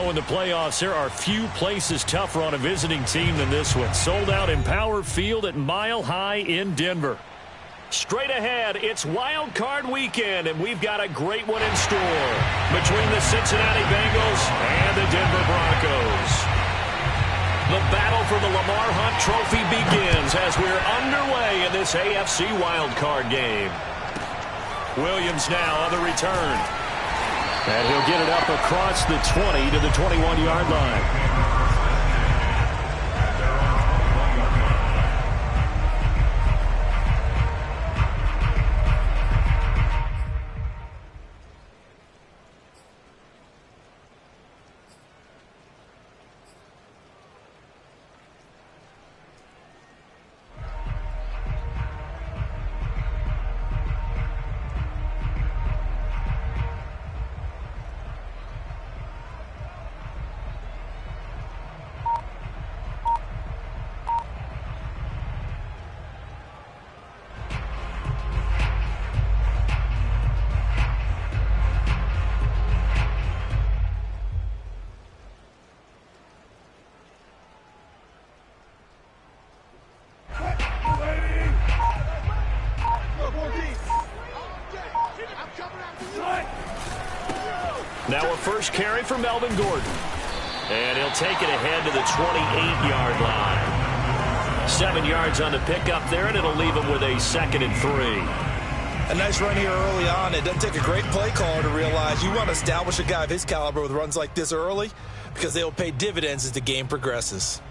in the playoffs, there are few places tougher on a visiting team than this one. Sold out in Power Field at Mile High in Denver. Straight ahead, it's Wild Card Weekend, and we've got a great one in store between the Cincinnati Bengals and the Denver Broncos. The battle for the Lamar Hunt Trophy begins as we're underway in this AFC Wild Card game. Williams now on the return. And he'll get it up across the 20 to the 21-yard line. Now a first carry for Melvin Gordon. And he'll take it ahead to the 28-yard line. 7 yards on the pickup there, and it'll leave him with a 2nd and 3. A nice run here early on. It doesn't take a great play caller to realize you want to establish a guy of his caliber with runs like this early because they will pay dividends as the game progresses.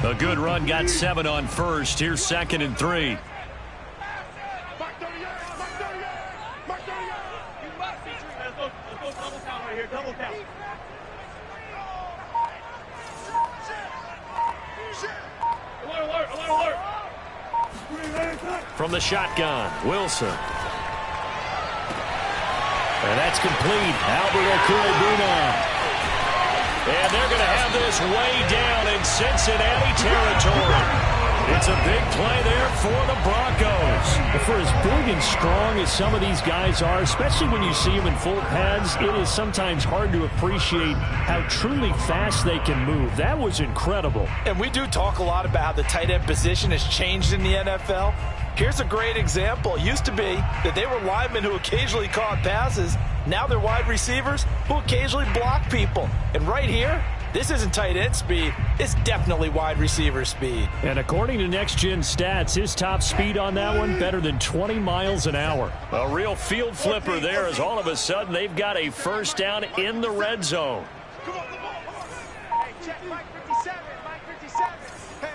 A good run, got 7 on first. Here's 2nd and 3. From the shotgun, Wilson. And that's complete. Albert Okwuegbunam. And they're going to have this way down in Cincinnati territory. It's a big play there for the Broncos. For as big and strong as some of these guys are, especially when you see them in full pads, it is sometimes hard to appreciate how truly fast they can move. That was incredible. And we do talk a lot about how the tight end position has changed in the NFL. Here's a great example. It used to be that they were linemen who occasionally caught passes. Now they're wide receivers who occasionally block people. And right here, this isn't tight end speed. It's definitely wide receiver speed. And according to Next Gen Stats, his top speed on that one, better than 20 miles an hour. A real field flipper there as all of a sudden they've got a first down in the red zone. Hey, check Mike 57, Mike 57. Hey.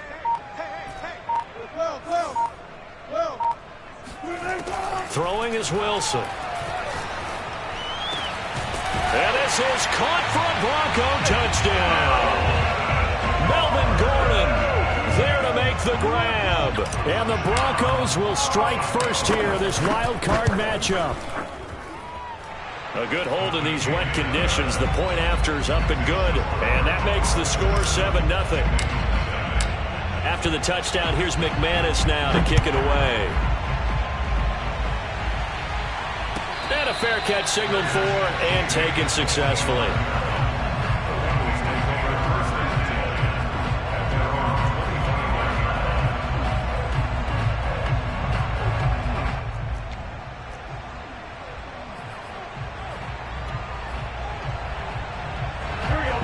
Will. Throwing is Wilson. And this is caught for a Bronco touchdown. Melvin Gordon there to make the grab. And the Broncos will strike first here, this wild card matchup. A good hold in these wet conditions. The point after's up and good. And that makes the score 7-0. After the touchdown, here's McManus now to kick it away. And a fair catch signaled for and taken successfully.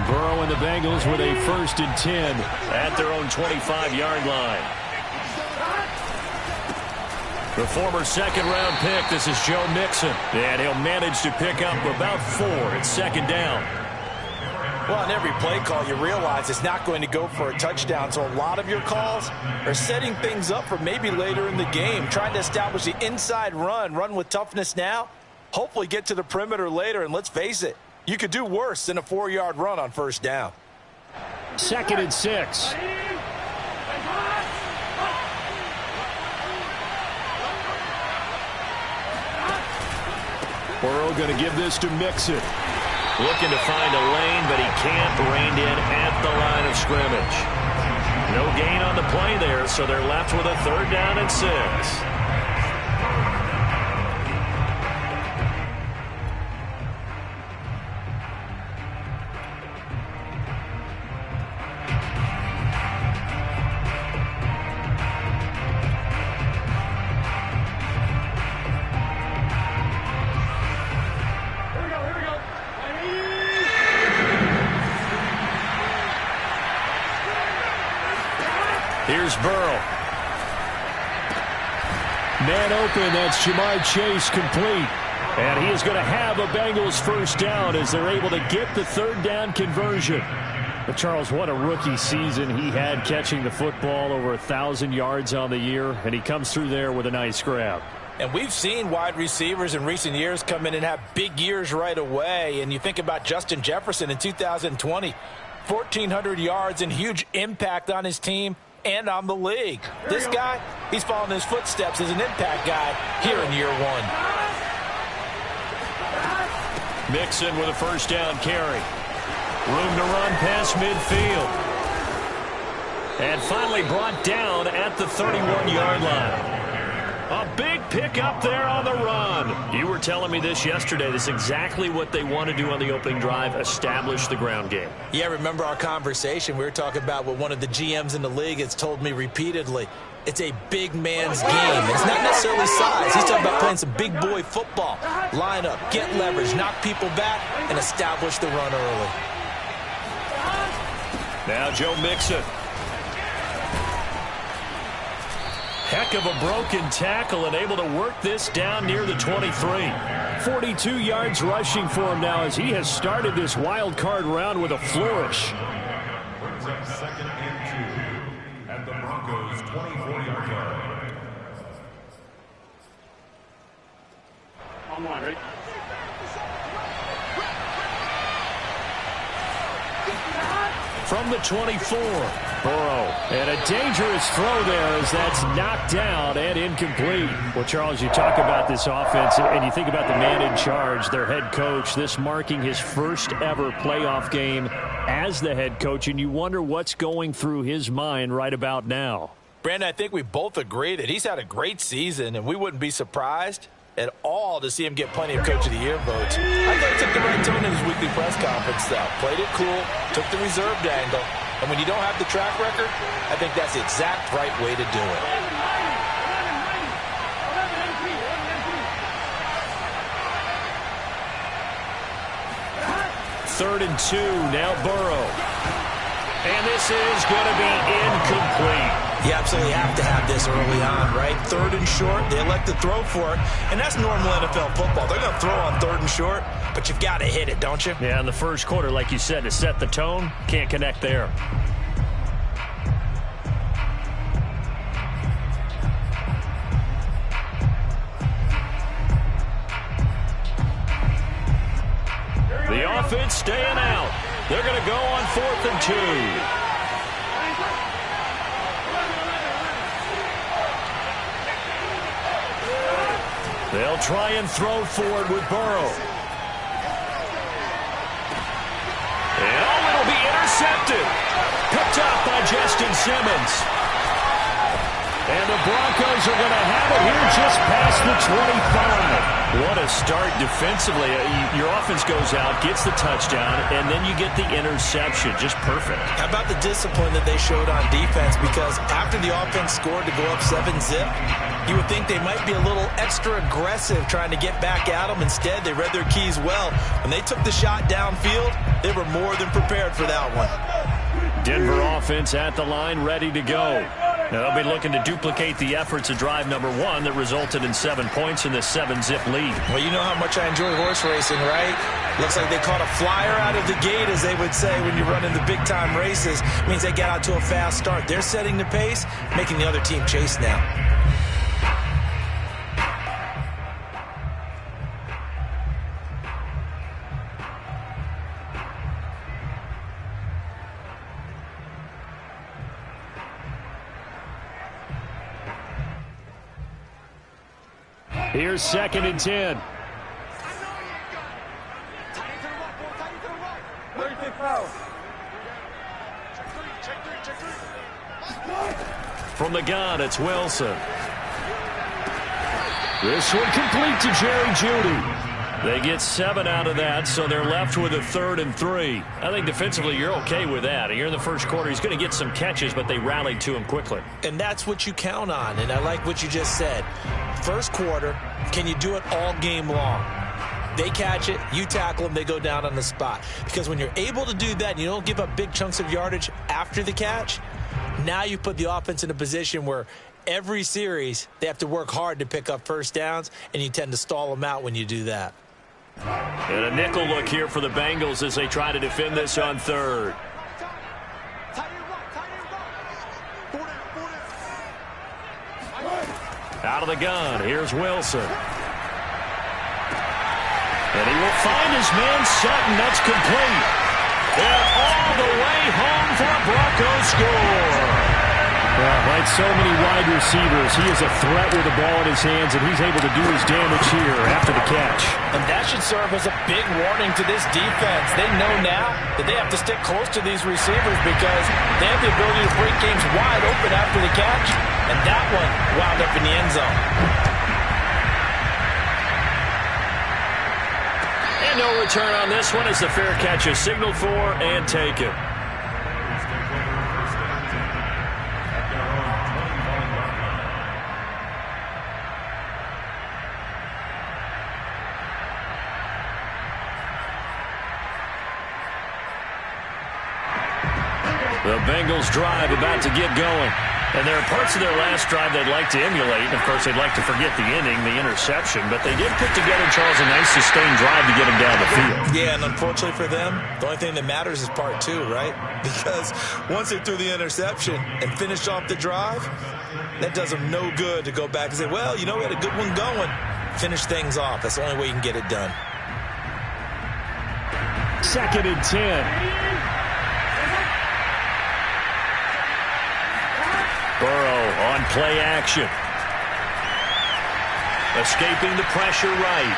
Burrow and the Bengals with a 1st and 10 at their own 25-yard line. The former 2nd-round pick, this is Joe Mixon. And he'll manage to pick up about 4 at 2nd down. Well, on every play call, you realize it's not going to go for a touchdown. So a lot of your calls are setting things up for maybe later in the game, trying to establish the inside run with toughness now, hopefully get to the perimeter later. And let's face it, you could do worse than a 4-yard run on 1st down. 2nd and 6. Burrow going to give this to Mixon. Looking to find a lane, but he can't. Reined in at the line of scrimmage. No gain on the play there, so they're left with a 3rd down and 6. Here's Burrow. Man open, that's Jamar Chase complete. And he is going to have a Bengals first down as they're able to get the third down conversion. But Charles, what a rookie season he had catching the football, over 1,000 yards on the year, and he comes through there with a nice grab. And we've seen wide receivers in recent years come in and have big years right away. And you think about Justin Jefferson in 2020, 1,400 yards and huge impact on his team and on the league. This guy, he's following his footsteps as an impact guy here in year one. Mixon with a first down carry. Room to run past midfield. And finally brought down at the 31-yard line. A big pickup there on the run. You were telling me this yesterday. This is exactly what they want to do on the opening drive, establish the ground game. Yeah, remember our conversation. We were talking about what one of the GMs in the league has told me repeatedly. It's a big man's game. It's not necessarily size. He's talking about playing some big boy football. Line up, get leverage, knock people back, and establish the run early. Now Joe Mixon. Heck of a broken tackle and able to work this down near the 23. 42 yards rushing for him now as he has started this wild card round with a flourish. Brings up 2nd and 2 at the Broncos' 24-yard line. On one, ready? From the 24, Burrow. And a dangerous throw there as that's knocked down and incomplete. Well, Charles, you talk about this offense and you think about the man in charge, their head coach, this marking his first ever playoff game as the head coach, and you wonder what's going through his mind right about now. Brandon, I think we both agree that he's had a great season, and we wouldn't be surprised at all to see him get plenty of Coach of the Year votes. I thought he took the right tone in his weekly press conference, though. Played it cool, took the reserved angle, and when you don't have the track record, I think that's the exact right way to do it. Third and 2, now Burrow. And this is going to be incomplete. You absolutely have to have this early on, right? Third and short, they elect to throw for it, and that's normal NFL football. They're going to throw on third and short, but you've got to hit it, don't you? Yeah, in the first quarter, like you said, to set the tone, can't connect there. The offense staying out. They're going to go on 4th and 2. They'll try and throw forward with Burrow. And it'll be intercepted. Picked up by Justin Simmons. And the Broncos are going to have it here just past the 25. What a start defensively. Your offense goes out, gets the touchdown, and then you get the interception. Just perfect. How about the discipline that they showed on defense? Because after the offense scored to go up 7-zip, you would think they might be a little extra aggressive trying to get back at them. Instead, they read their keys well. When they took the shot downfield, they were more than prepared for that one. Denver offense at the line, ready to go. Now they'll be looking to duplicate the efforts of drive number 1 that resulted in 7 points in this 7-zip lead. Well, you know how much I enjoy horse racing, right? Looks like they caught a flyer out of the gate, as they would say when you're running the big-time races. It means they get out to a fast start. They're setting the pace, making the other team chase now. Here's 2nd and 10. From the gun, it's Wilson. This one complete to Jerry Jeudy. They get 7 out of that, so they're left with a 3rd and 3. I think defensively you're okay with that. Here in the first quarter, he's going to get some catches, but they rallied to him quickly. And that's what you count on, and I like what you just said. First quarter, can you do it all game long? They catch it, you tackle them, they go down on the spot. Because when you're able to do that and you don't give up big chunks of yardage after the catch, Now you put the offense in a position where every series they have to work hard to pick up first downs, and you tend to stall them out when you do that. And a nickel look here for the Bengals as they try to defend this on third. Out of the gun, here's Wilson. And he will find his man Sutton. That's complete. And all the way home for a Broncos score. Yeah, like so many wide receivers, he is a threat with the ball in his hands, and he's able to do his damage here after the catch. And that should serve as a big warning to this defense. They know now that they have to stick close to these receivers because they have the ability to break games wide open after the catch. And that one wound up in the end zone. And no return on this one as the fair catch is signaled for and taken. The Bengals drive about to get going. And there are parts of their last drive they'd like to emulate. And, of course, they'd like to forget the inning, the interception. But they did put together, Charles, a nice sustained drive to get them down the field. Yeah, and unfortunately for them, the only thing that matters is part two, right? Because once they threw the interception and finished off the drive, that does them no good to go back and say, well, you know, we had a good one going. Finish things off. That's the only way you can get it done. 2nd and 10. Burrow on play action. Escaping the pressure right.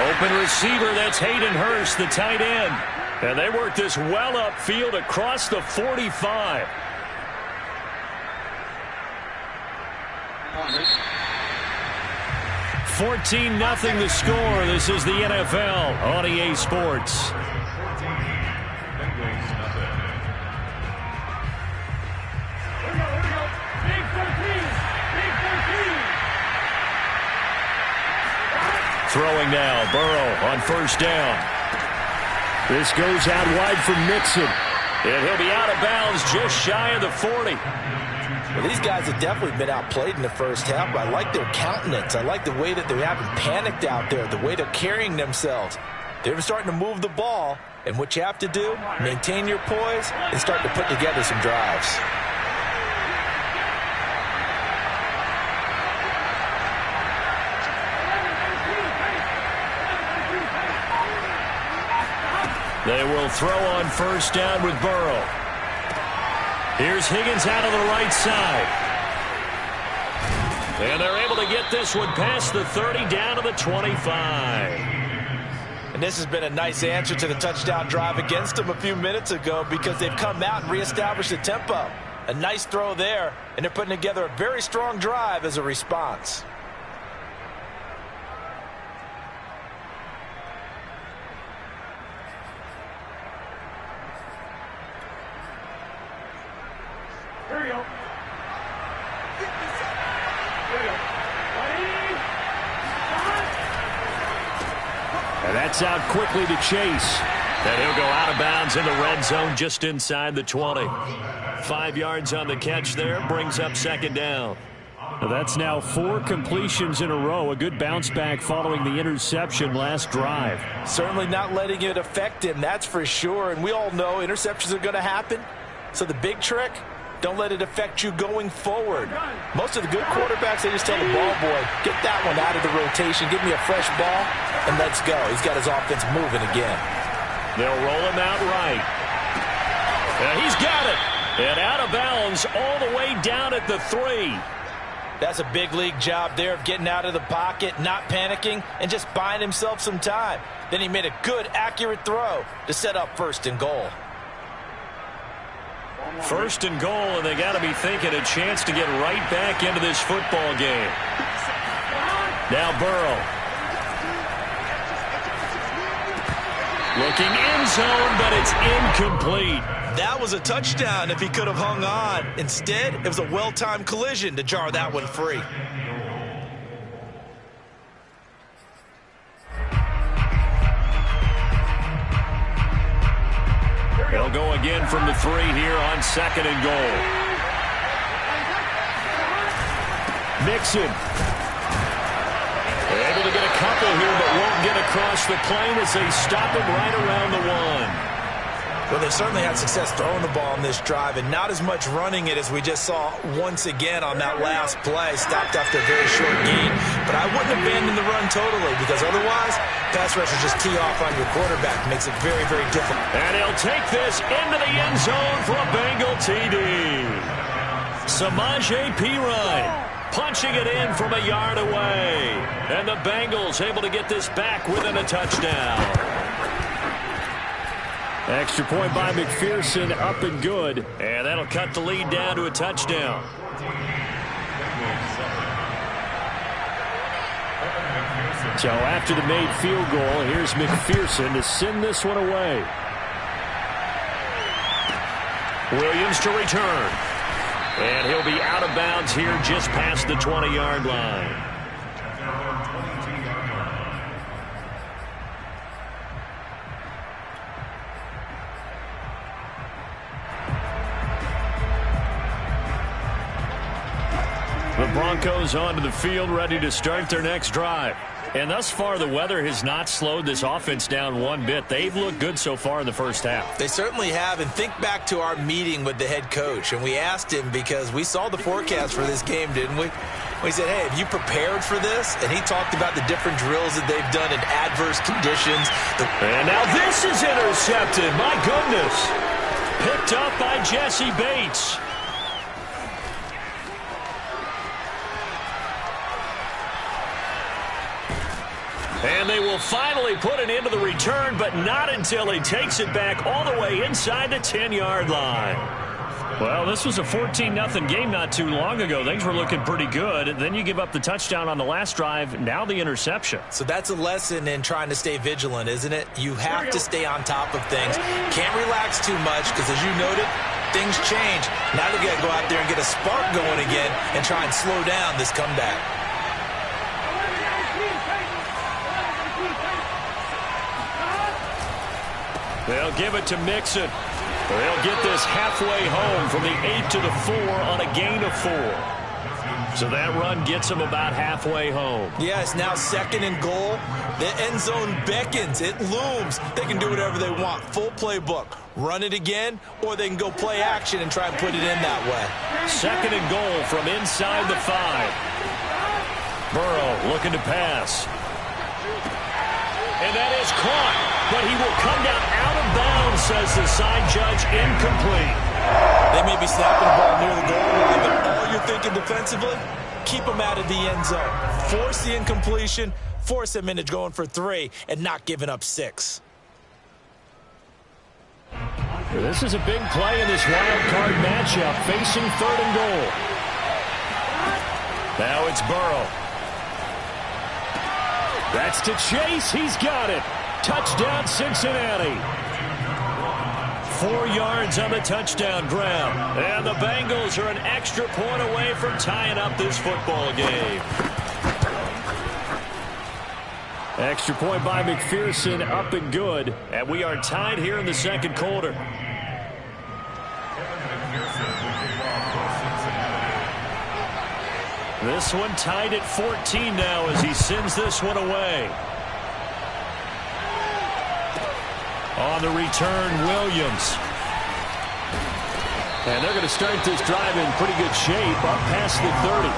Open receiver, that's Hayden Hurst, the tight end. And they work this well upfield across the 45. On, 14-0 the score. This is the NFL on EA Sports. Throwing now, Burrow on first down. This goes out wide for Mixon. And he'll be out of bounds just shy of the 40. Well, these guys have definitely been outplayed in the first half, but I like their countenance. I like the way that they haven't panicked out there, the way they're carrying themselves. They're starting to move the ball, and what you have to do, maintain your poise and start to put together some drives. They will throw on first down with Burrow. Here's Higgins out of the right side. And they're able to get this one past the 30 down to the 25. And this has been a nice answer to the touchdown drive against them a few minutes ago because they've come out and reestablished the tempo. A nice throw there, and they're putting together a very strong drive as a response. Here we go. And that's out quickly to Chase. And he'll go out of bounds in the red zone just inside the 20. 5 yards on the catch there, brings up second down. Well, that's now 4 completions in a row. A good bounce back following the interception last drive. Certainly not letting it affect him, that's for sure. And we all know interceptions are going to happen. So the big trick, don't let it affect you going forward. Most of the good quarterbacks, they just tell the ball boy, get that one out of the rotation, give me a fresh ball, and let's go. He's got his offense moving again. They'll roll him out right. And he's got it. And out of bounds all the way down at the 3. That's a big league job there of getting out of the pocket, not panicking, and just buying himself some time. Then he made a good, accurate throw to set up first and goal. First and goal, and they got to be thinking a chance to get right back into this football game. Now Burrow. Looking end zone, but it's incomplete. That was a touchdown if he could have hung on. Instead, it was a well-timed collision to jar that one free. They'll go again from the 3 here on 2nd and goal. Mixon. Able to get a couple here, but won't get across the plane as they stop him right around the 1. Well, they certainly had success throwing the ball on this drive and not as much running it as we just saw once again on that last play. Stopped after a very short gain. But I wouldn't abandon the run totally because otherwise, pass rushers just tee off on your quarterback. Makes it very, very difficult. And he'll take this into the end zone for a Bengal TD. Samaje Perine punching it in from a yard away. And the Bengals able to get this back within a touchdown. Extra point by McPherson, up and good. And that'll cut the lead down to a touchdown. So after the made field goal, here's McPherson to send this one away. Williams to return. And he'll be out of bounds here just past the 20-yard line. The Broncos onto the field, ready to start their next drive. And thus far, the weather has not slowed this offense down one bit. They've looked good so far in the first half. They certainly have. And think back to our meeting with the head coach. And we asked him because we saw the forecast for this game, didn't we? We said, hey, have you prepared for this? And he talked about the different drills that they've done in adverse conditions. And now this is intercepted. My goodness. Picked up by Jesse Bates. And they will finally put it into the return, but not until he takes it back all the way inside the 10-yard line. Well, this was a 14-0 game not too long ago. Things were looking pretty good. Then you give up the touchdown on the last drive, now the interception. So that's a lesson in trying to stay vigilant, isn't it? You have to stay on top of things. Can't relax too much because, as you noted, things change. Now they got to go out there and get a spark going again and try and slow down this comeback. They'll give it to Mixon. They'll get this halfway home from the 8 to the 4 on a gain of 4. So that run gets them about halfway home. Yeah, it's now 2nd and goal. The end zone beckons. It looms. They can do whatever they want. Full playbook. Run it again, or they can go play action and try and put it in that way. 2nd and goal from inside the 5. Burrow looking to pass. And that is caught. But he will come down out of bounds, says the side judge, incomplete. They may be snapping the ball near the goal line, but all you're thinking defensively, keep them out of the end zone. Force the incompletion, force them into going for 3, and not giving up 6. This is a big play in this wild card matchup, facing 3rd and goal. Now it's Burrow. That's to Chase. He's got it. Touchdown, Cincinnati. 4 yards on the touchdown grab. And the Bengals are an extra point away from tying up this football game. Extra point by McPherson, up and good. And we are tied here in the 2nd quarter. This one tied at 14 now as he sends this one away. On the return, Williams. And they're going to start this drive in pretty good shape, up past the 30.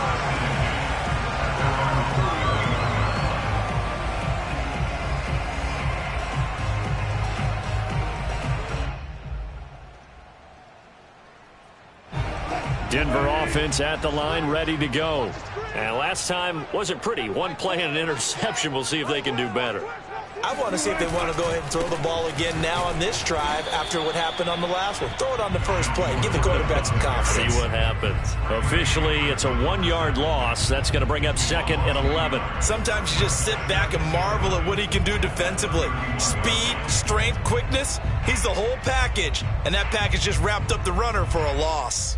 Denver offense at the line, ready to go. And last time wasn't pretty. One play and an interception. We'll see if they can do better. I want to see if they want to go ahead and throw the ball again now on this drive after what happened on the last one. Throw it on the first play. Give the quarterback some confidence. See what happens. Officially, it's a 1-yard loss. That's going to bring up 2nd and 11. Sometimes you just sit back and marvel at what he can do defensively. Speed, strength, quickness. He's the whole package. And that package just wrapped up the runner for a loss.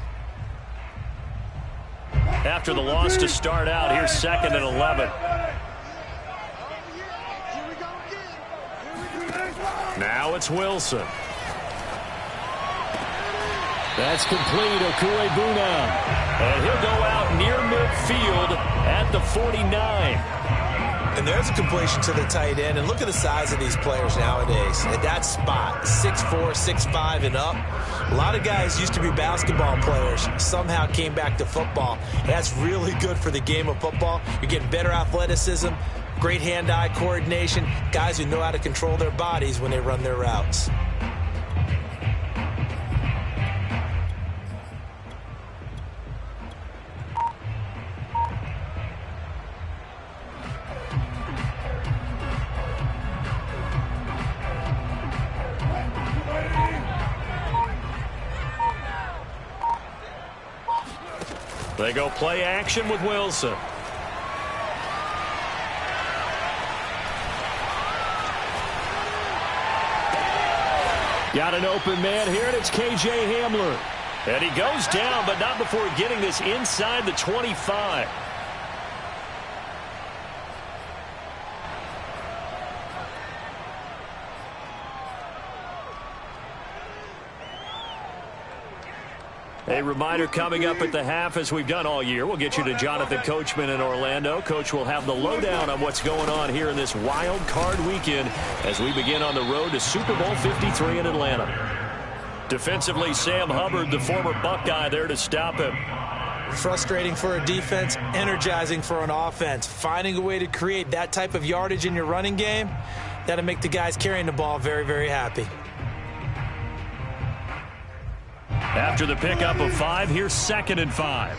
After the loss to start out, here's 2nd and 11. Now it's Wilson. That's complete, Okuebuna. And he'll go out near midfield at the 49. And there's a completion to the tight end. And look at the size of these players nowadays. At that spot, 6'4", 6'5", and up. A lot of guys used to be basketball players, somehow came back to football. That's really good for the game of football. You're getting better athleticism, great hand-eye coordination, guys who know how to control their bodies when they run their routes. They go play action with Wilson. Got an open man here, and it's K.J. Hamler. And he goes down, but not before getting this inside the 25. A reminder coming up at the half, as we've done all year. We'll get you to Jonathan Coachman in Orlando. Coach will have the lowdown on what's going on here in this wild card weekend as we begin on the road to Super Bowl 53 in Atlanta. Defensively, Sam Hubbard, the former Buckeye, there to stop him. Frustrating for a defense, energizing for an offense. Finding a way to create that type of yardage in your running game, that'll make the guys carrying the ball very, very happy. After the pickup of 5, here's 2nd and 5.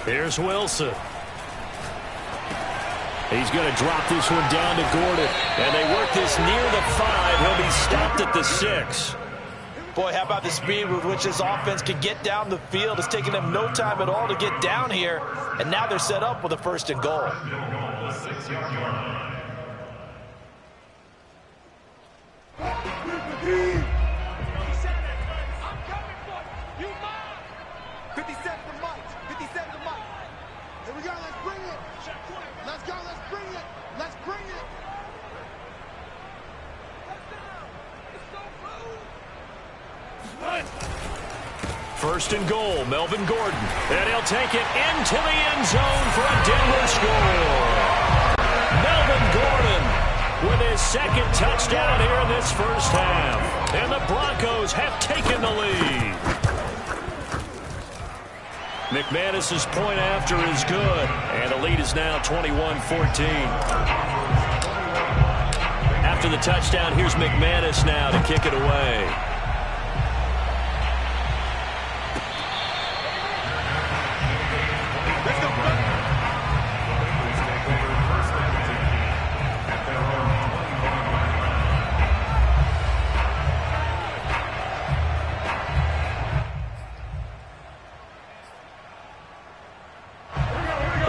Here's Wilson. He's going to drop this one down to Gordon. And they work this near the 5. He'll be stopped at the 6. Boy, how about the speed with which this offense can get down the field? It's taking them no time at all to get down here. And now they're set up with a 1st and goal. 57 to Mike. 57 to Mike. Here we go. Let's bring it. Let's go. Let's bring it. Let's bring it. First and goal, Melvin Gordon. And he'll take it into the end zone for a Denver score. Melvin Gordon with his 2nd touchdown here in this first half. And the Broncos have taken the lead. McManus's point after is good. And the lead is now 21-14. After the touchdown, here's McManus now to kick it away.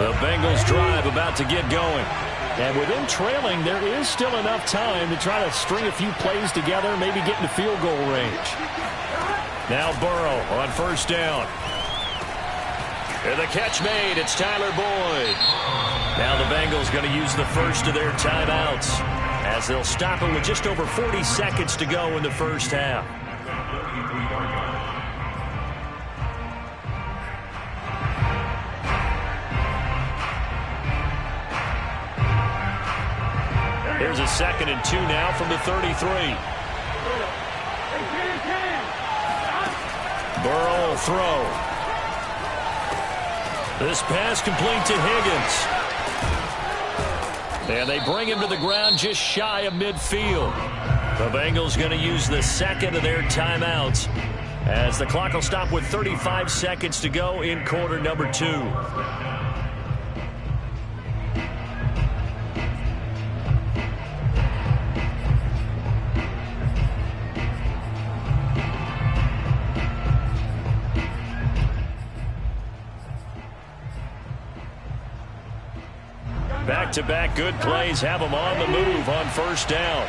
The Bengals drive about to get going. And with them trailing, there is still enough time to try to string a few plays together, maybe get into field goal range. Now Burrow on 1st down. And the catch made. It's Tyler Boyd. Now the Bengals going to use the first of their timeouts as they'll stop it with just over 40 seconds to go in the first half. Here's a 2nd and 2 now from the 33. Burrow will throw. This pass complete to Higgins. And they bring him to the ground just shy of midfield. The Bengals going to use the 2nd of their timeouts as the clock will stop with 35 seconds to go in quarter number 2. Back-to-back good plays have them on the move on 1st down.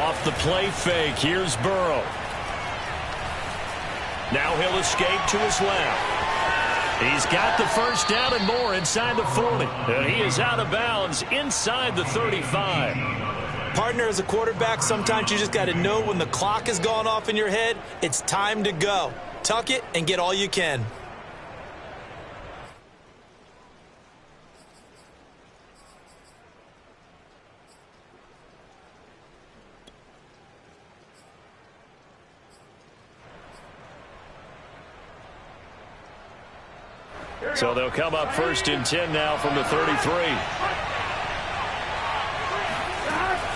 Off the play fake, here's Burrow. Now he'll escape to his left. He's got the first down and more inside the 40. And he is out of bounds inside the 35. Partner, as a quarterback, sometimes you just got to know when the clock has gone off in your head, it's time to go. Tuck it and get all you can. So they'll come up 1st and 10 now from the 33.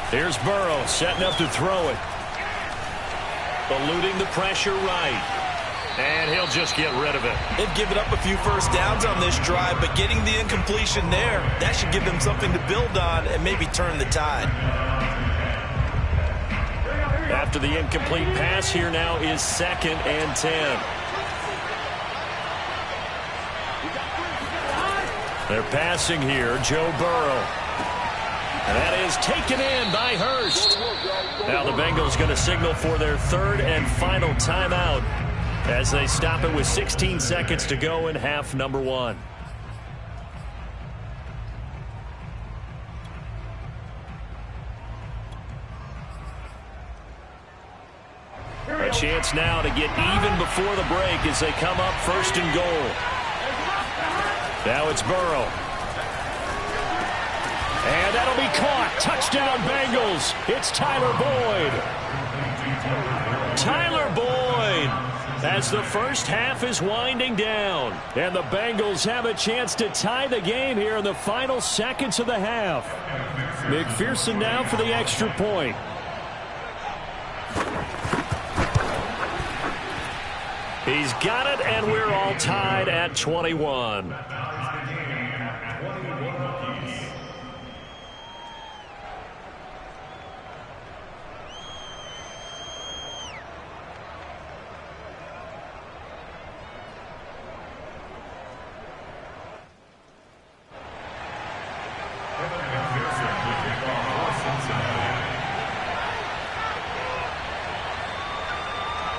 Here's Burrow setting up to throw it. Eluding the pressure right. And he'll just get rid of it. They've given up a few first downs on this drive, but getting the incompletion there, that should give them something to build on and maybe turn the tide. After the incomplete pass, here now is 2nd and 10. They're passing here, Joe Burrow. And that is taken in by Hurst. Now the Bengals going to signal for their 3rd and final timeout as they stop it with 16 seconds to go in half number 1. A chance now to get even before the break as they come up 1st and goal. Now it's Burrow. And that'll be caught. Touchdown, Bengals. It's Tyler Boyd. Tyler Boyd, as the first half is winding down. And the Bengals have a chance to tie the game here in the final seconds of the half. McPherson now for the extra point. He's got it, and we're all tied at 21.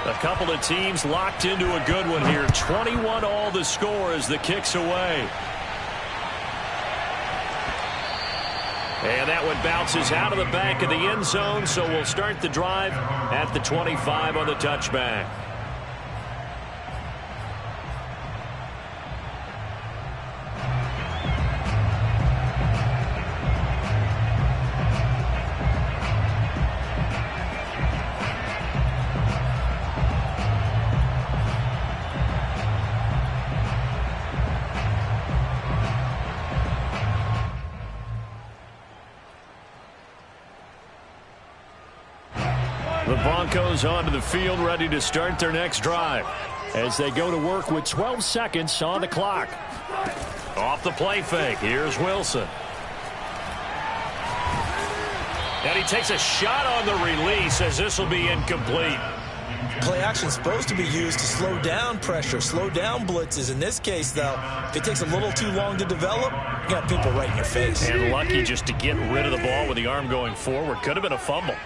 A couple of teams locked into a good one here. 21 all the score as the kick's away. And that one bounces out of the back of the end zone, so we'll start the drive at the 25 on the touchback. The Broncos onto the field, ready to start their next drive as they go to work with 12 seconds on the clock. Off the play fake, here's Wilson. And he takes a shot on the release as this will be incomplete. Play action supposed to be used to slow down pressure, slow down blitzes. In this case, though, if it takes a little too long to develop, you got people right in your face. And lucky just to get rid of the ball with the arm going forward. Could have been a fumble.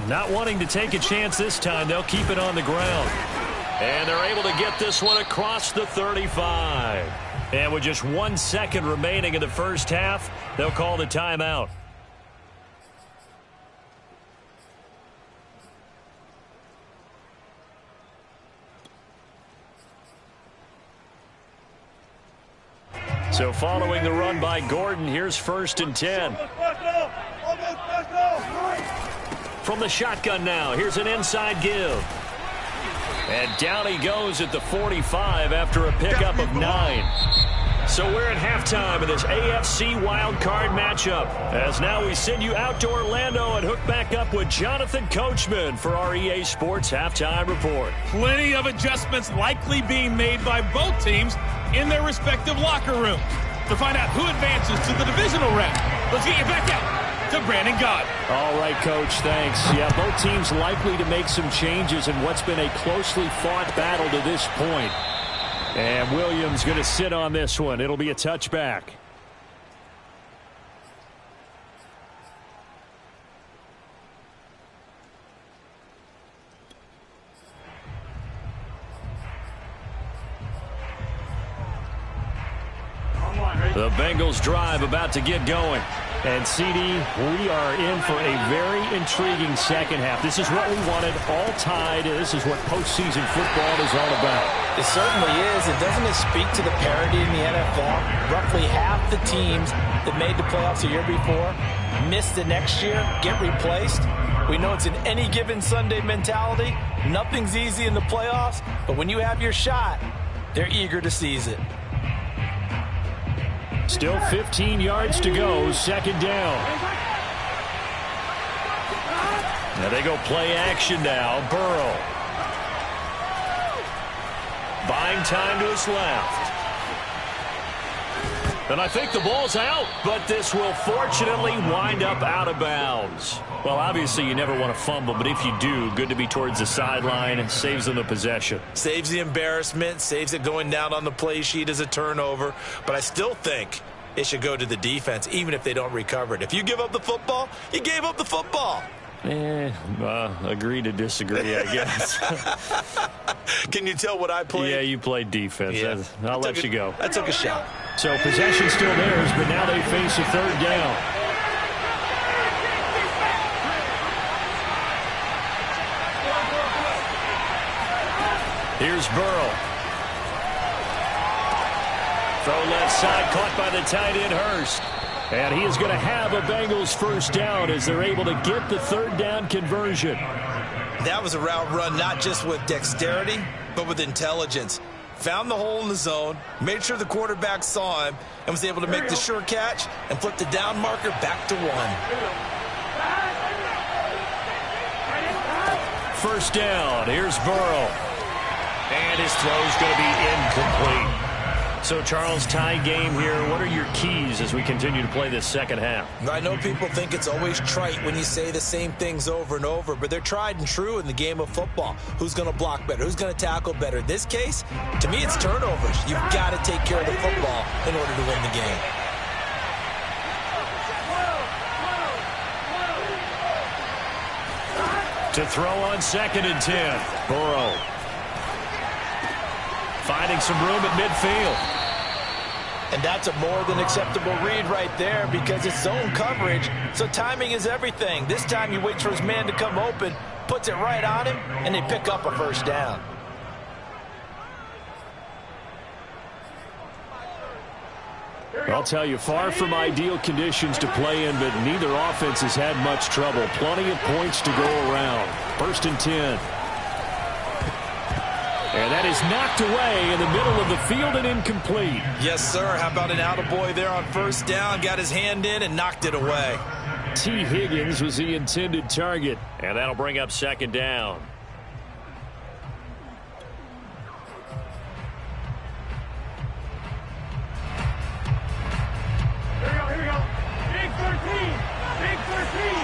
Not wanting to take a chance this time, they'll keep it on the ground. And they're able to get this one across the 35. And with just 1 second remaining in the first half, they'll call the timeout. So following the run by Gordon, here's 1st and 10. From the shotgun now, here's an inside give. And down he goes at the 45 after a pickup of 9. So we're at halftime of this AFC wildcard matchup. As now we send you out to Orlando and hook back up with Jonathan Coachman for our EA Sports Halftime Report. Plenty of adjustments likely being made by both teams in their respective locker rooms. To find out who advances to the divisional round, let's get you back out to Brandon Gott. All right, Coach, thanks. Yeah, both teams likely to make some changes in what's been a closely fought battle to this point. And Williams going to sit on this one. It'll be a touchback. The Bengals drive about to get going. And, CD, we are in for a very intriguing second half. This is what we wanted, all tied. This is what postseason football is all about. It certainly is. And doesn't it speak to the parity in the NFL? Roughly half the teams that made the playoffs a year before miss the next year, get replaced. We know it's an any given Sunday mentality. Nothing's easy in the playoffs, but when you have your shot, they're eager to seize it. Still 15 yards to go, second down. Now they go play action now. Burrow. Buying time to his left. And I think the ball's out, but this will fortunately wind up out of bounds. Well, obviously you never want to fumble, but if you do, good to be towards the sideline and saves them the possession. Saves the embarrassment, saves it going down on the play sheet as a turnover, but I still think it should go to the defense, even if they don't recover it. If you give up the football, you gave up the football. Agree to disagree, I guess. Can you tell what I played? Yeah, you played defense. Yeah. I'll let you go. I took a shot. So possession still theirs, but now they face a third down. Here's Burrow. Throw left side, caught by the tight end, Hurst. And he is going to have a Bengals first down as they're able to get the third down conversion. That was a route run not just with dexterity, but with intelligence. Found the hole in the zone, made sure the quarterback saw him, and was able to make the sure catch and flip the down marker back to 1. First down, here's Burrow. And his throw's going to be incomplete. So, Charles, tie game here. What are your keys as we continue to play this second half? I know people think it's always trite when you say the same things over and over, but they're tried and true in the game of football. Who's going to block better? Who's going to tackle better? In this case, to me, it's turnovers. You've got to take care of the football in order to win the game. To throw on 2nd and 10. Burrow. Finding some room at midfield. And that's a more than acceptable read right there because it's zone coverage, so timing is everything. This time he waits for his man to come open, puts it right on him, and they pick up a first down. I'll tell you, far from ideal conditions to play in, but neither offense has had much trouble. Plenty of points to go around. 1st and 10. And that is knocked away in the middle of the field and incomplete. Yes, sir. How about an attaboy there on first down? Got his hand in and knocked it away. T. Higgins was the intended target. And that'll bring up 2nd down. Here we go. Big 13. Big 13.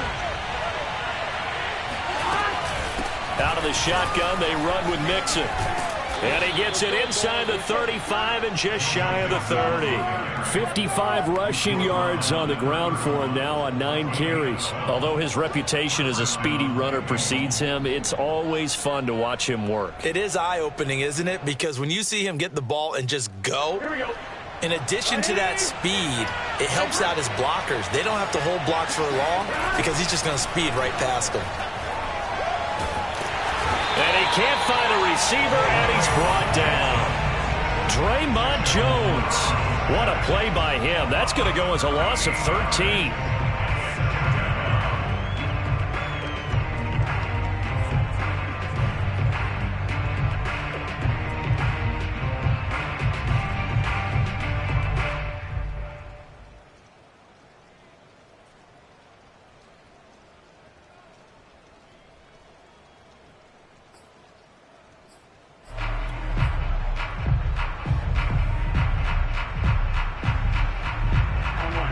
Out of the shotgun, they run with Mixon. And he gets it inside the 35 and just shy of the 30. 55 rushing yards on the ground for him now on 9 carries. Although his reputation as a speedy runner precedes him, it's always fun to watch him work. It is eye-opening, isn't it? Because when you see him get the ball and just go, in addition to that speed, it helps out his blockers. They don't have to hold blocks for long because he's just going to speed right past them. And he can't find a receiver, and he's brought down. Draymond Jones. What a play by him. That's going to go as a loss of 13.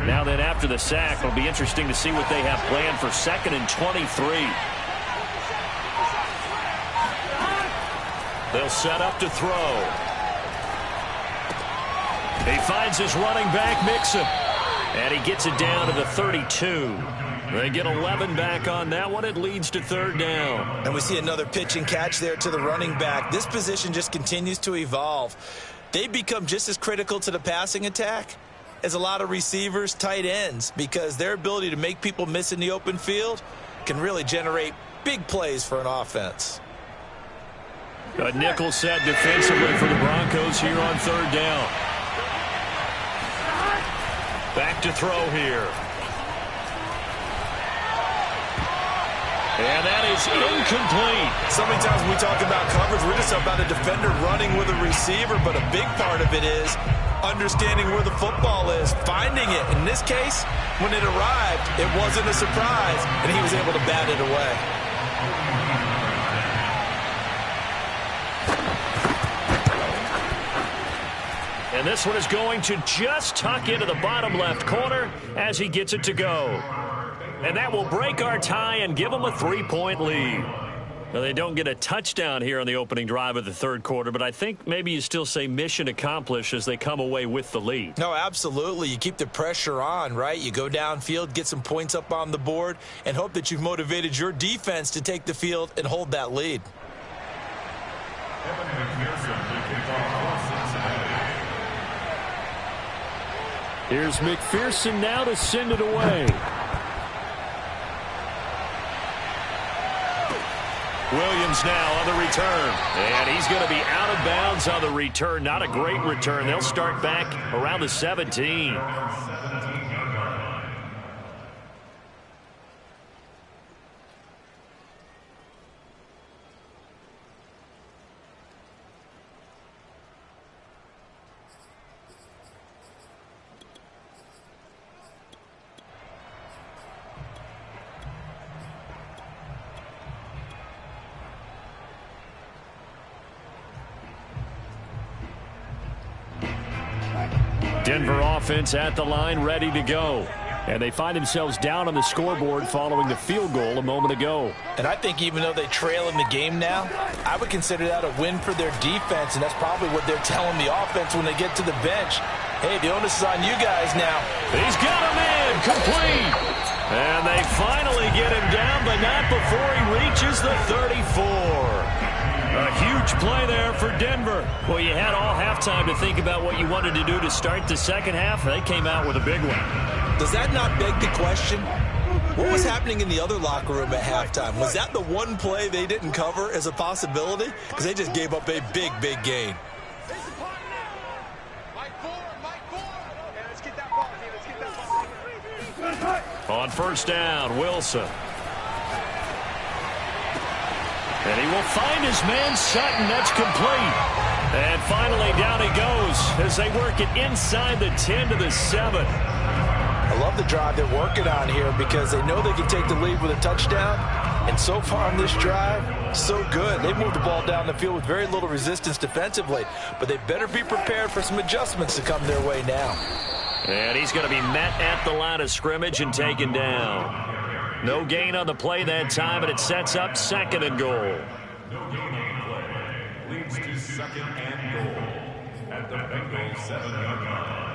Now then, after the sack, it'll be interesting to see what they have planned for 2nd and 23. They'll set up to throw. He finds his running back, Mixon. And he gets it down to the 32. They get 11 back on that one. It leads to 3rd down. And we see another pitch and catch there to the running back. This position just continues to evolve. They become just as critical to the passing attack is a lot of receivers, tight ends, because their ability to make people miss in the open field can really generate big plays for an offense. A nickel set defensively for the Broncos here on third down. Back to throw here. And that is incomplete. So many times when we talk about coverage, we're just about a defender running with a receiver, but a big part of it is understanding where the football is, finding it. In this case, when it arrived, it wasn't a surprise, and he was able to bat it away. And this one is going to just tuck into the bottom left corner as he gets it to go. And that will break our tie and give them a 3-point lead. Now, they don't get a touchdown here on the opening drive of the third quarter, but I think maybe you still say mission accomplished as they come away with the lead. No, absolutely. You keep the pressure on, right? You go downfield, get some points up on the board, and hope that you've motivated your defense to take the field and hold that lead. Here's McPherson now to send it away. Williams now on the return. And he's going to be out of bounds on the return. Not a great return. They'll start back around the 17. Denver offense at the line, ready to go. And they find themselves down on the scoreboard following the field goal a moment ago. And I think even though they trail in the game now, I would consider that a win for their defense, and that's probably what they're telling the offense when they get to the bench. Hey, the onus is on you guys now. He's got him in, complete. And they finally get him down, but not before he reaches the 34. A huge play there for Denver. Well, you had all halftime to think about what you wanted to do to start the second half. They came out with a big one. Does that not beg the question? What was happening in the other locker room at halftime? Was that the one play they didn't cover as a possibility? Because they just gave up a big, big gain. On first down, Wilson. And he will find his man Sutton. That's complete. And finally down he goes as they work it inside the 10 to the 7. I love the drive they're working on here because they know they can take the lead with a touchdown. And so far on this drive, so good. They moved the ball down the field with very little resistance defensively. But they better be prepared for some adjustments to come their way now. And he's going to be met at the line of scrimmage and taken down. No gain on the play that time, and it sets up second and goal. No gain on the play. Leads to second and goal at the Bengals 7-yard line.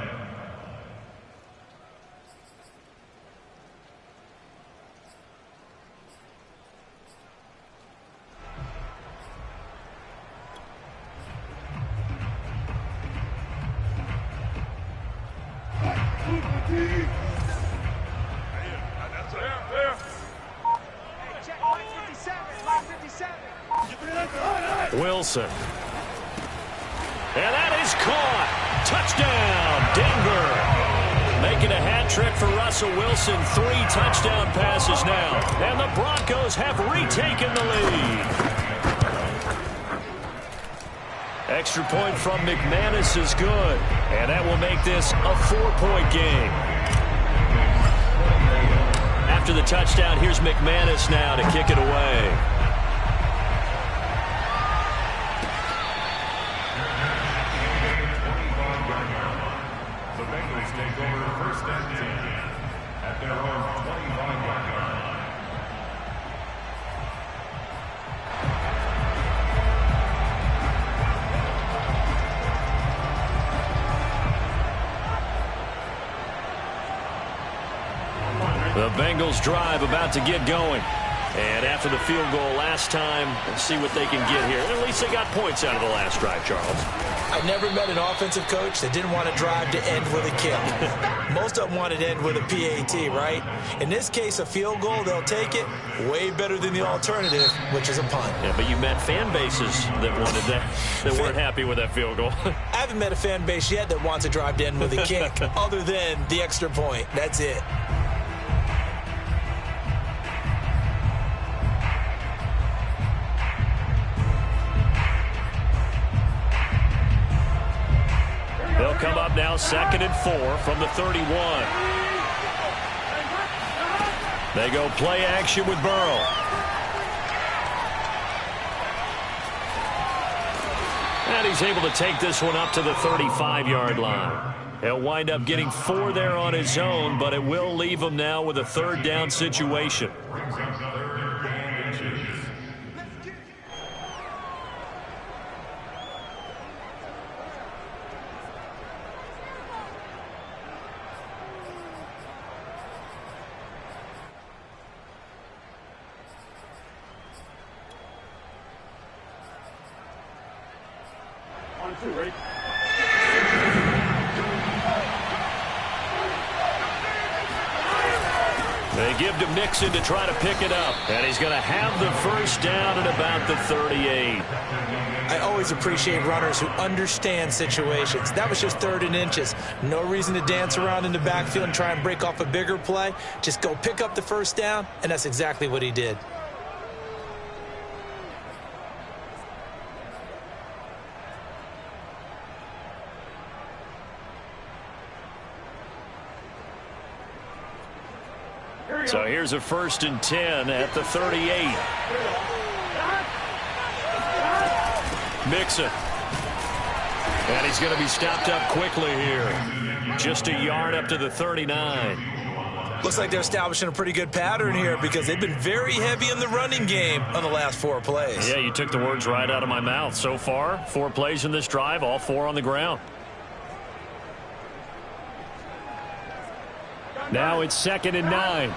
Wilson. And that is caught. Touchdown, Denver. Making a hat trick for Russell Wilson. 3 touchdown passes now. And the Broncos have retaken the lead. Extra point from McManus is good. And that will make this a 4-point game. After the touchdown, here's McManus now to kick it away. Take over first and 10 at their own 25-yard line. The Bengals drive about to get going. And after the field goal last time, let's see what they can get here. At least they got points out of the last drive, Charles. I never met an offensive coach that didn't want to drive to end with a kick. Most of them wanted to end with a PAT, right? In this case, a field goal, they'll take it. Way better than the alternative, which is a punt. Yeah, but you met fan bases that wanted that, that weren't happy with that field goal. I haven't met a fan base yet that wants to drive to end with a kick, other than the extra point. That's it. They'll come up now 2nd and 4 from the 31. They go play action with Burrow. And he's able to take this one up to the 35-yard line. He'll wind up getting 4 there on his own, but it will leave him now with a 3rd down situation. They give to Mixon to try to pick it up. And he's going to have the 1st down at about the 38. I always appreciate runners who understand situations. That was just 3rd and inches. No reason to dance around in the backfield and try and break off a bigger play. Just go pick up the 1st down, and that's exactly what he did. So here's a 1st and 10 at the 38. Mixon. And he's going to be stopped up quickly here. Just a yard up to the 39. Looks like they're establishing a pretty good pattern here because they've been very heavy in the running game on the last 4 plays. Yeah, you took the words right out of my mouth. So far, 4 plays in this drive, all 4 on the ground. Now it's 2nd and 9.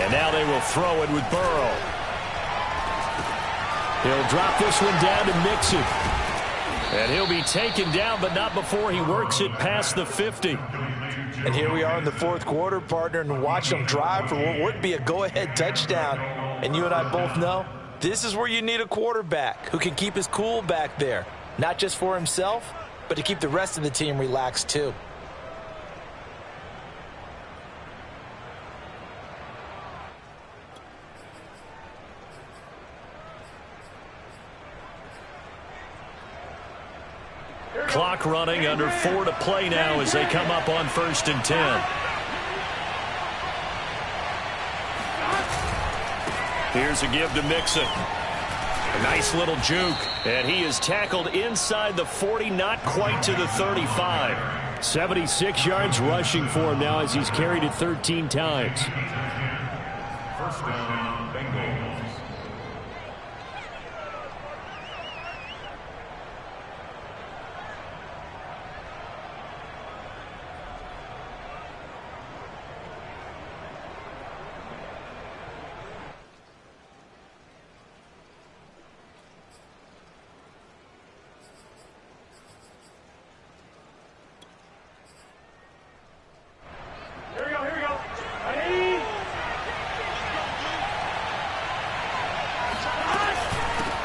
And now they will throw it with Burrow. He'll drop this one down to Mixon. And he'll be taken down, but not before he works it past the 50. And here we are in the 4th quarter, partner, and watch them drive for what would be a go-ahead touchdown. And you and I both know this is where you need a quarterback who can keep his cool back there. Not just for himself, but to keep the rest of the team relaxed too. Clock running, under 4 to play now as they come up on 1st and 10. Here's a give to Mixon. A nice little juke. And he is tackled inside the 40, not quite to the 35. 76 yards rushing for him now as he's carried it 13 times. 1st down, Bengals.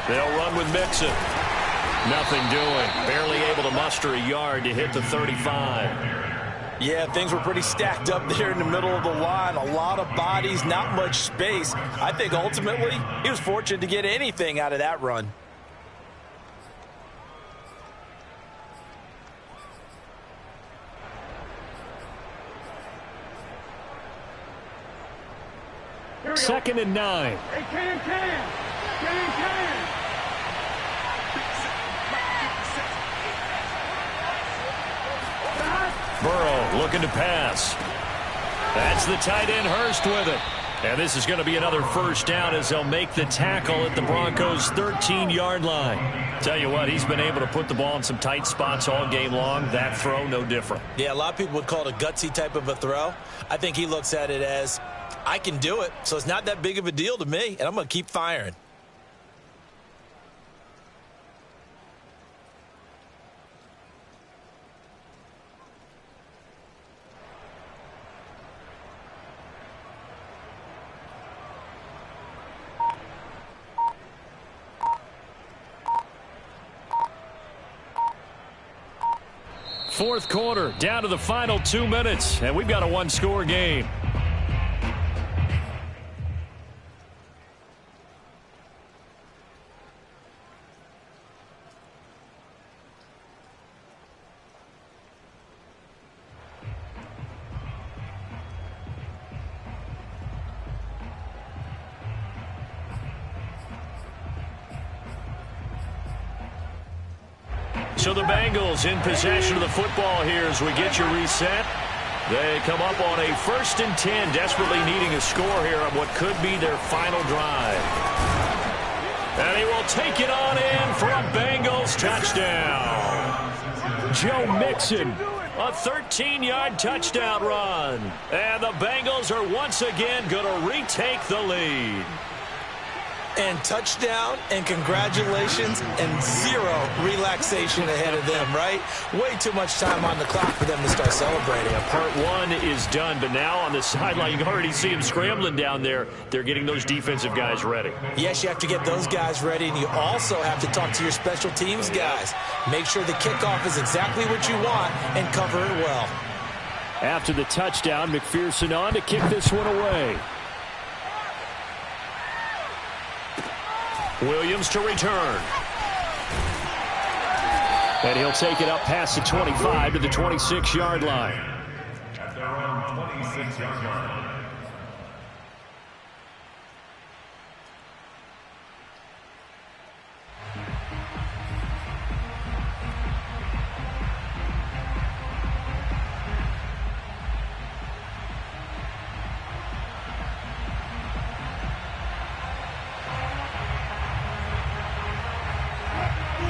They'll run with Mixon. Nothing doing. Barely able to muster a yard to hit the 35. Yeah, things were pretty stacked up there in the middle of the line. A lot of bodies, not much space. I think ultimately he was fortunate to get anything out of that run. Second and 9. Can. Burrow looking to pass. That's the tight end Hurst with it. And this is going to be another first down as they'll make the tackle at the Broncos' 13-yard line. Tell you what, he's been able to put the ball in some tight spots all game long. That throw, no different. Yeah, a lot of people would call it a gutsy type of a throw. I think he looks at it as, I can do it, so it's not that big of a deal to me, and I'm going to keep firing. Fourth quarter, down to the final 2 minutes, and we've got a one-score game. So the Bengals in possession of the football here as we get you reset. They come up on a 1st and 10, desperately needing a score here on what could be their final drive. And he will take it on in for a Bengals touchdown. Joe Mixon, a 13-yard touchdown run. And the Bengals are once again going to retake the lead. And touchdown, and congratulations, and zero relaxation ahead of them, right? Way too much time on the clock for them to start celebrating. Part one is done, but now on the sideline, you can already see them scrambling down there. They're getting those defensive guys ready. Yes, you have to get those guys ready, and you also have to talk to your special teams guys. Make sure the kickoff is exactly what you want and cover it well. After the touchdown, McPherson on to kick this one away. Williams to return. And he'll take it up past the 25 to the 26-yard line. At their own 26-yard line.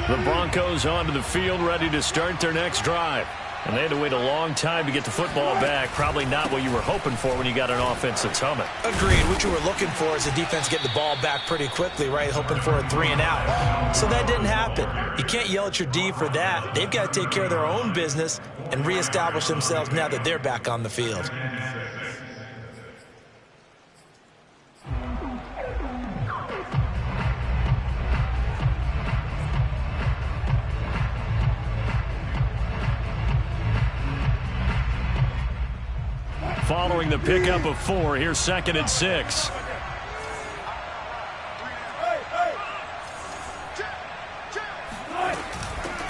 The Broncos onto the field, ready to start their next drive. And they had to wait a long time to get the football back. Probably not what you were hoping for when you got an offense that's humming. Agreed. What you were looking for is the defense getting the ball back pretty quickly, right? Hoping for a 3 and out. So that didn't happen. You can't yell at your D for that. They've got to take care of their own business and reestablish themselves now that they're back on the field. Following the pickup of 4, here's 2nd and 6.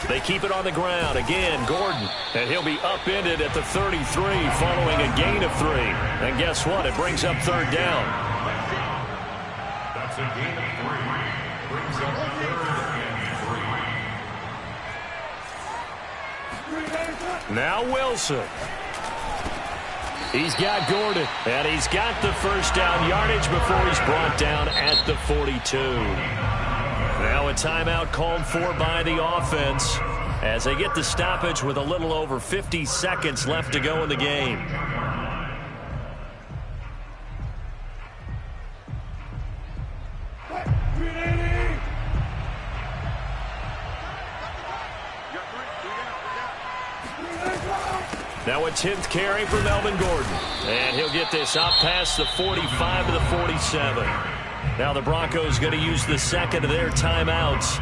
They keep it on the ground. Again, Gordon. And he'll be upended at the 33 following a gain of 3. And guess what? It brings up 3rd down. That's a gain of 3. Brings up 3rd and 3. Now Wilson. He's got Gordon, and he's got the first down yardage before he's brought down at the 42. Now a timeout called for by the offense as they get the stoppage with a little over 50 seconds left to go in the game. Now a 10th carry for Melvin Gordon. And he'll get this up past the 45 to the 47. Now the Broncos going to use the second of their timeouts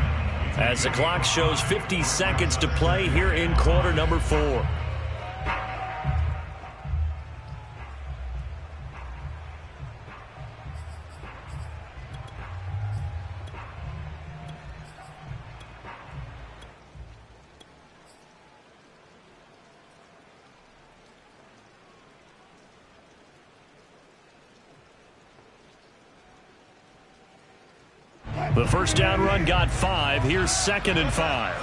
as the clock shows 50 seconds to play here in quarter number 4. The first down run got 5. Here's 2nd and 5.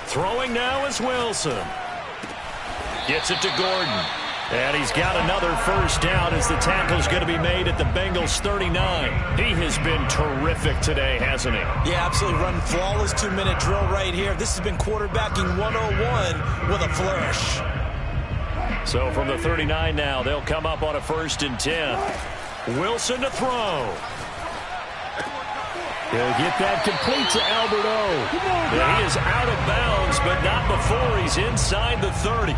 Throwing now is Wilson. Gets it to Gordon. And he's got another first down as the tackle's going to be made at the Bengals 39. He has been terrific today, hasn't he? Yeah, absolutely. Running flawless 2-minute drill right here. This has been quarterbacking 101 with a flourish. So from the 39 now, they'll come up on a 1st and 10. Wilson to throw. He'll get that complete to Albert O. Yeah, he is out of bounds, but not before he's inside the 30.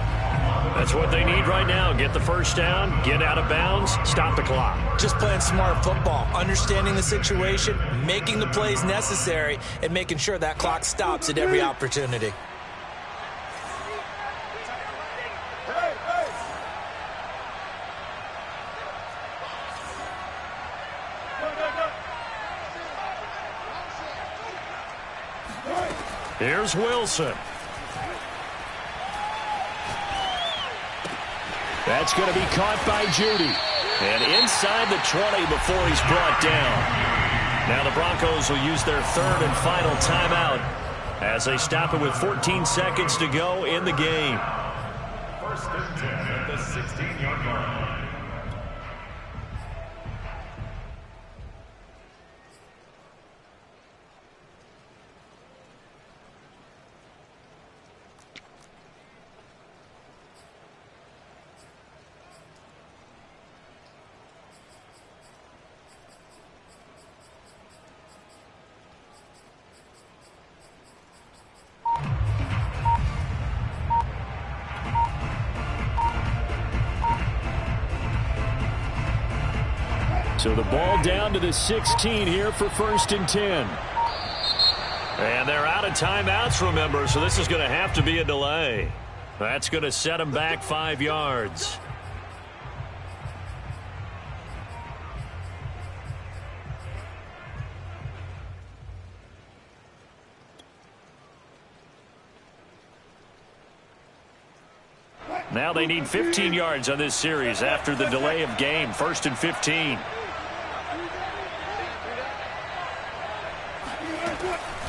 That's what they need right now. Get the first down, get out of bounds, stop the clock. Just playing smart football, understanding the situation, making the plays necessary, and making sure that clock stops at every opportunity. Here's Wilson. That's going to be caught by Judy. And inside the 20 before he's brought down. Now the Broncos will use their 3rd and final timeout as they stop it with 14 seconds to go in the game. 1st and 10 at the 16-yard line. So the ball down to the 16 here for 1st and 10. And they're out of timeouts, remember, so this is going to have to be a delay. That's going to set them back 5 yards. Now they need 15 yards on this series after the delay of game. 1st and 15.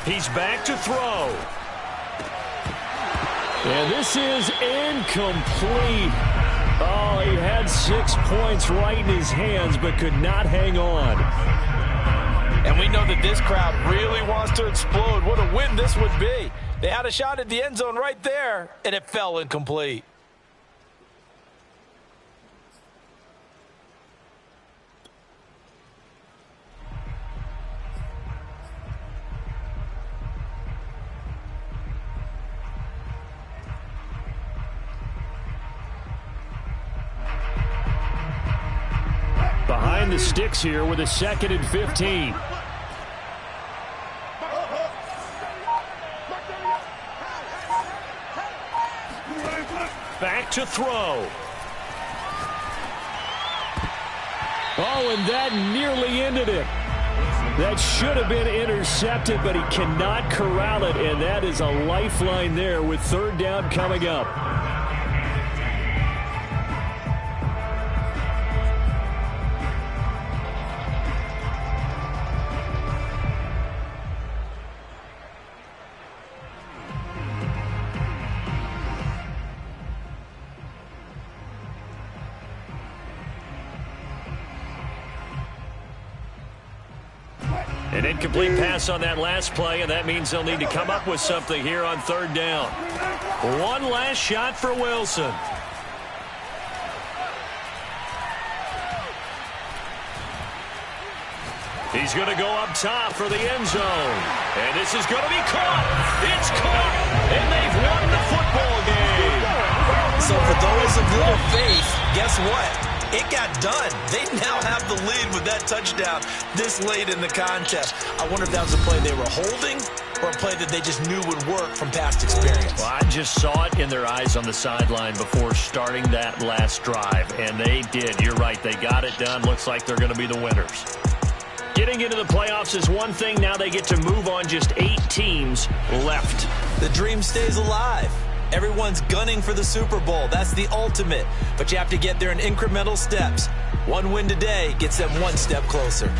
He's back to throw. And this is incomplete. Oh, he had 6 points right in his hands but could not hang on. And we know that this crowd really wants to explode. What a win this would be. They had a shot at the end zone right there, and it fell incomplete. Behind the sticks here with a 2nd and 15. Back to throw. Oh, and that nearly ended it. That should have been intercepted, but he cannot corral it, and that is a lifeline there with 3rd down coming up. An incomplete pass on that last play, and that means they'll need to come up with something here on 3rd down. One last shot for Wilson. He's going to go up top for the end zone. And this is going to be caught. It's caught, and they've won the football game. So for those of little faith, guess what? It got done. They now have the lead with that touchdown this late in the contest. I wonder if that was a play they were holding or a play that they just knew would work from past experience. Well, I just saw it in their eyes on the sideline before starting that last drive, and they did. You're right. They got it done. Looks like they're going to be the winners. Getting into the playoffs is one thing. Now they get to move on. Just 8 teams left. The dream stays alive. Everyone's gunning for the Super Bowl. That's the ultimate. But you have to get there in incremental steps. One win today gets them one step closer.